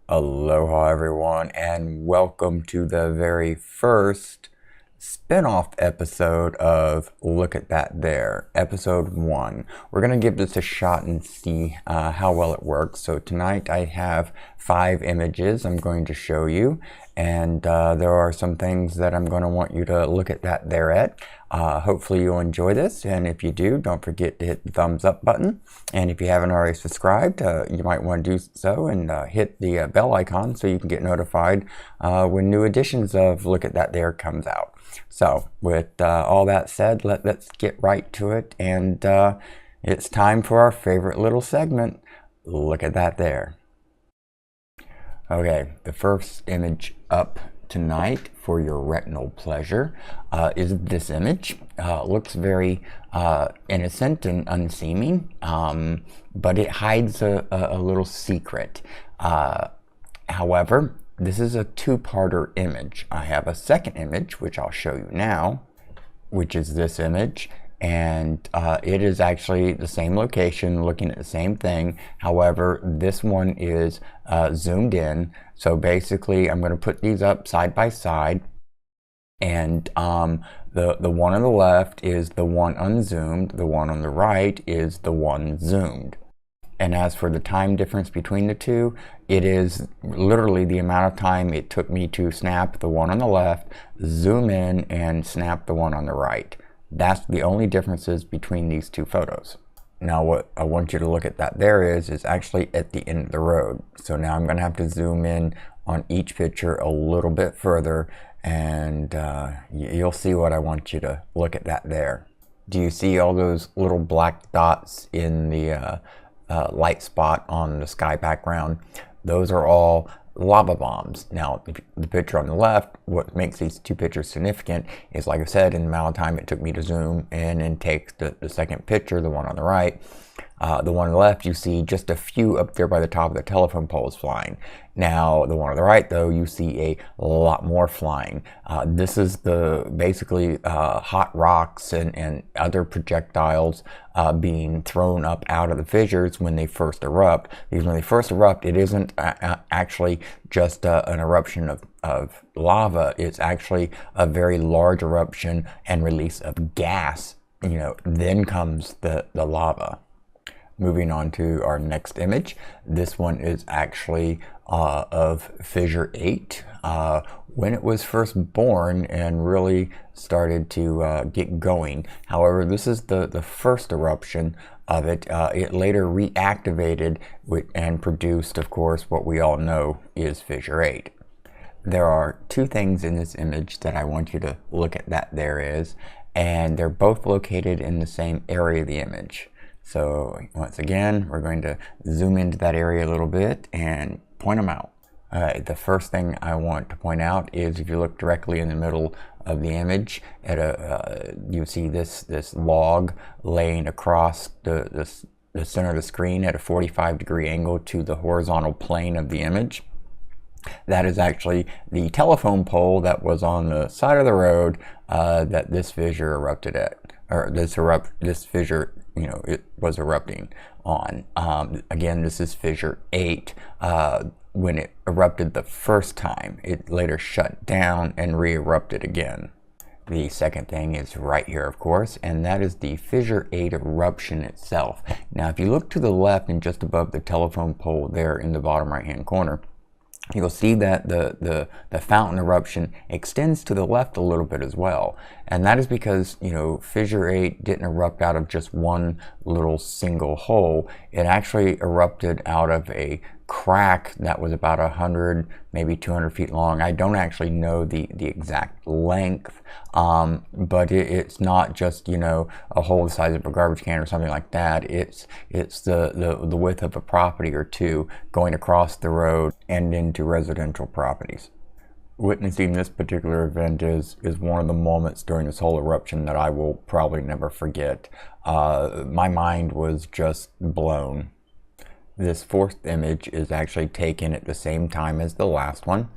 Aloha everyone, and welcome to the very first spin-off episode of Look at That There, episode 1. We're going to give this a shot and see how well it works. So tonight I have 5 images I'm going to show you, and there are some things that I'm going to want you to look at that there at. Hopefully you'll enjoy this, and if you do, don't forget to hit the thumbs up button, and if you haven't already subscribed, you might want to do so and hit the bell icon so you can get notified when new editions of Look at That There comes out. So with all that said, let's get right to it, and it's time for our favorite little segment, Look at That There. Okay, the first image up tonight for your retinal pleasure is this image. Looks very innocent and unseeming, but it hides a little secret. However, this is a two-parter image. I have a second image, which I'll show you now, which is this image. And it is actually the same location, looking at the same thing. However, this one is zoomed in. So basically, I'm going to put these up side by side. And the one on the left is the one unzoomed. The one on the right is the one zoomed. And as for the time difference between the two, it is literally the amount of time it took me to snap the one on the left, zoom in, and snap the one on the right. That's the only differences between these two photos. Now what I want you to look at that there is actually at the end of the road. So now I'm going to have to zoom in on each picture a little bit further, and you'll see what I want you to look at that there. Do you see all those little black dots in the light spot on the sky background? Those are all lava bombs. Now, the picture on the left, what makes these two pictures significant is, like I said, in the amount of time it took me to zoom in and take the second picture, the one on the right. The one on the left, you see just a few up there by the top of the telephone poles flying. Now, the one on the right, though, you see a lot more flying. This is the basically hot rocks and other projectiles being thrown up out of the fissures when they first erupt. Because when they first erupt, it isn't actually just an eruption of lava. It's actually a very large eruption and release of gas. Then comes the lava. Moving on to our next image. This one is actually of Fissure 8. When it was first born and really started to get going. However, this is the first eruption of it. It later reactivated and produced, of course, what we all know is Fissure 8. There are two things in this image that I want you to look at that there is, and they're both located in the same area of the image. So once again, we're going to zoom into that area a little bit and point them out. The first thing I want to point out is if you look directly in the middle of the image, you see this log laying across the center of the screen at a 45-degree angle to the horizontal plane of the image. That is actually the telephone pole that was on the side of the road that this fissure erupted at, or this fissure it was erupting on. Again, this is Fissure 8. When it erupted the first time, it later shut down and re-erupted again. The second thing is right here, of course, and that is the Fissure 8 eruption itself. Now, if you look to the left and just above the telephone pole there in the bottom right-hand corner, you'll see that the fountain eruption extends to the left a little bit as well. And that is because, Fissure 8 didn't erupt out of just one little single hole. It actually erupted out of a crack that was about 100, maybe 200 feet long. I don't actually know the exact length, but it's not just, a hole the size of a garbage can or something like that. It's the width of a property or two going across the road and into residential properties. Witnessing this particular event is one of the moments during this whole eruption that I will probably never forget. My mind was just blown. This fourth image is actually taken at the same time as the last one.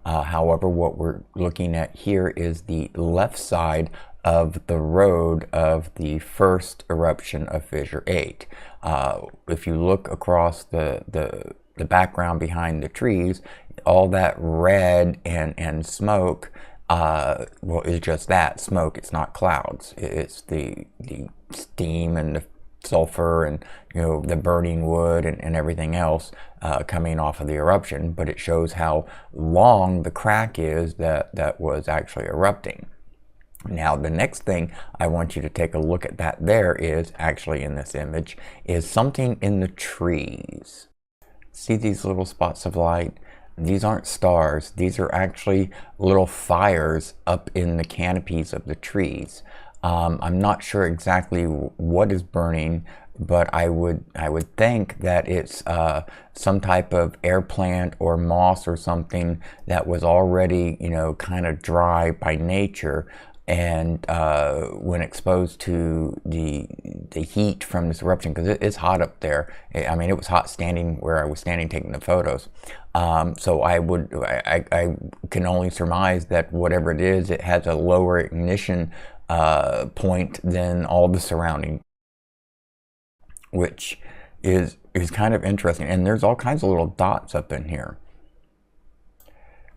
However, what we're looking at here is the left side of the road of the first eruption of Fissure 8. If you look across the the background behind the trees, all that red and smoke, well, is just that smoke. It's not clouds. It's the steam and the sulfur and the burning wood and everything else coming off of the eruption. But it shows how long the crack is that was actually erupting. Now, the next thing I want you to take a look at that there is actually in this image is something in the trees. See these little spots of light? These aren't stars. These are actually little fires up in the canopies of the trees. I'm not sure exactly what is burning, but I would think that it's some type of air plant or moss or something that was already kind of dry by nature, and when exposed to the heat from this eruption, because it's hot up there. I mean, it was hot standing where I was standing taking the photos. So I can only surmise that whatever it is, it has a lower ignition point than all the surrounding, which is kind of interesting. And there's all kinds of little dots up in here.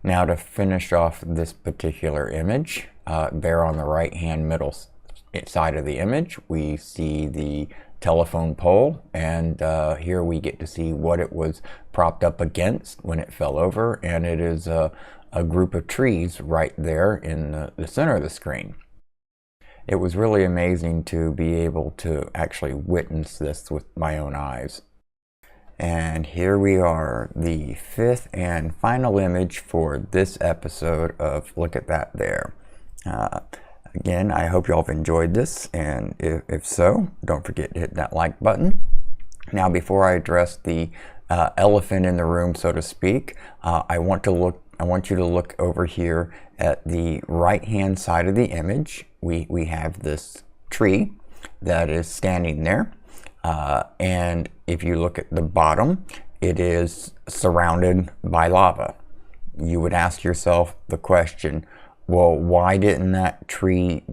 Now, to finish off this particular image, there on the right hand middle side of the image, we see the telephone pole, and here we get to see what it was propped up against when it fell over, and it is a group of trees right there in the center of the screen. It was really amazing to be able to actually witness this with my own eyes. And here we are, the fifth and final image for this episode of Look at That There. Again, I hope y'all have enjoyed this, and if so, don't forget to hit that like button. Now, before I address the elephant in the room, so to speak, I want you to look over here at the right-hand side of the image. We have this tree that is standing there, and if you look at the bottom, it is surrounded by lava. You would ask yourself the question, well, why didn't that tree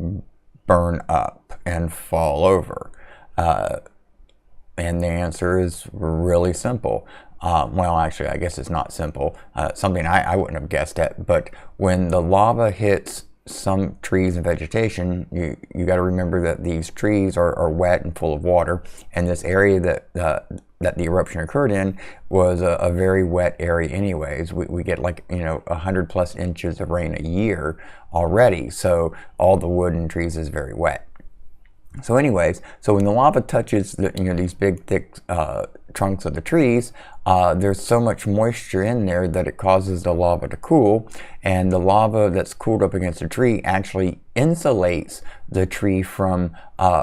burn up and fall over? And the answer is really simple. Well, actually, I guess it's not simple. Something I wouldn't have guessed at. But when the lava hits some trees and vegetation, you got to remember that these trees are wet and full of water, and this area that the eruption occurred in was a very wet area anyways. We get like 100+ inches of rain a year already, so all the wood and trees is very wet. So anyways, so when the lava touches these big thick trunks of the trees, there's so much moisture in there that it causes the lava to cool, and the lava that's cooled up against the tree actually insulates the tree from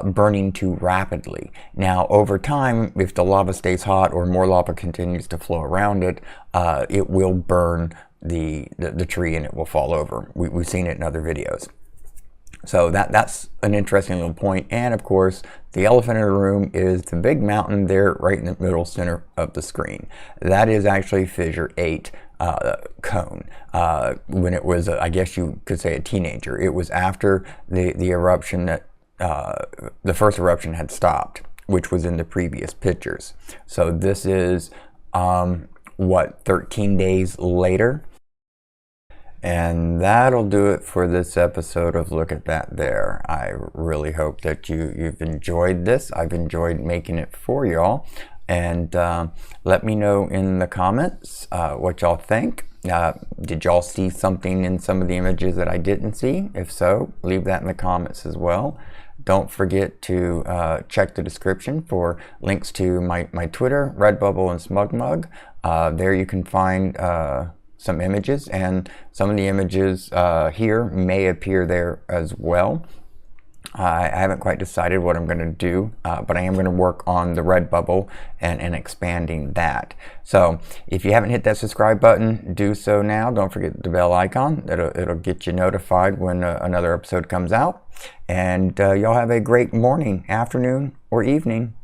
burning too rapidly. Now, over time, if the lava stays hot or more lava continues to flow around it, it will burn the tree and it will fall over. We've seen it in other videos. So that's an interesting little point. And of course, the elephant in the room is the big mountain there right in the middle center of the screen. That is actually Fissure 8 cone. When it was, I guess you could say, a teenager. It was after the eruption that the first eruption had stopped, which was in the previous pictures. So this is, 13 days later? And that'll do it for this episode of Look at That There. I really hope that you've enjoyed this. I've enjoyed making it for y'all. And let me know in the comments what y'all think. Did y'all see something in some of the images that I didn't see? If so, leave that in the comments as well. Don't forget to check the description for links to my Twitter, Redbubble, and SmugMug. There you can find some images, and some of the images here may appear there as well. I haven't quite decided what I'm going to do, but I am going to work on the Redbubble and expanding that. So if you haven't hit that subscribe button, do so now. Don't forget the bell icon. It'll get you notified when another episode comes out. And y'all have a great morning, afternoon, or evening.